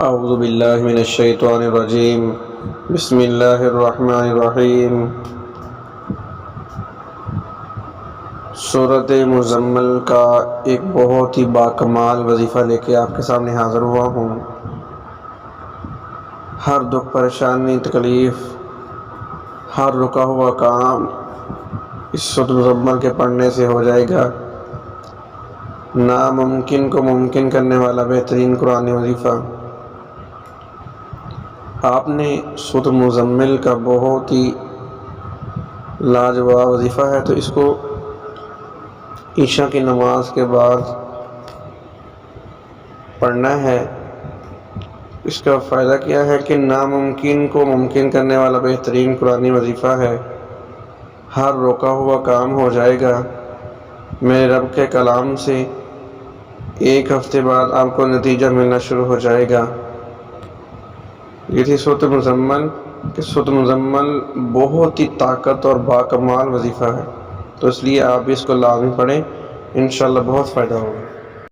اعوذ باللہ من الشیطان الرجیم بسم اللہ الرحمن الرحیم۔ سورۃ مزمل کا ایک بہت ہی باکمال وظیفہ لے کے آپ کے سامنے حاضر ہوا ہوں۔ ہر دکھ پریشانی تکلیف، ہر رکا ہوا کام اس سورۃ مزمل کے پڑھنے سے ہو جائے گا۔ ناممکن کو ممکن کرنے والا بہترین قرآنی وظیفہ۔ آپ نے سورۃ مزمل کا بہت ہی لاجواب وظیفہ ہے، تو اس کو عشاء کی نماز کے بعد پڑھنا ہے۔ اس کا فائدہ کیا ہے کہ ناممکن کو ممکن کرنے والا بہترین قرآنی وظیفہ ہے۔ ہر روکا ہوا کام ہو جائے گا۔ میرے رب کے کلام سے ایک ہفتے بعد آپ کو نتیجہ ملنا شروع ہو جائے گا۔ یہ تھی سورۃ مزمل کہ سورۃ مزمل بہت ہی طاقت اور باکمال وظیفہ ہے، تو اس لیے آپ اس کو لازمی پڑھیں، انشاءاللہ بہت فائدہ ہوگا۔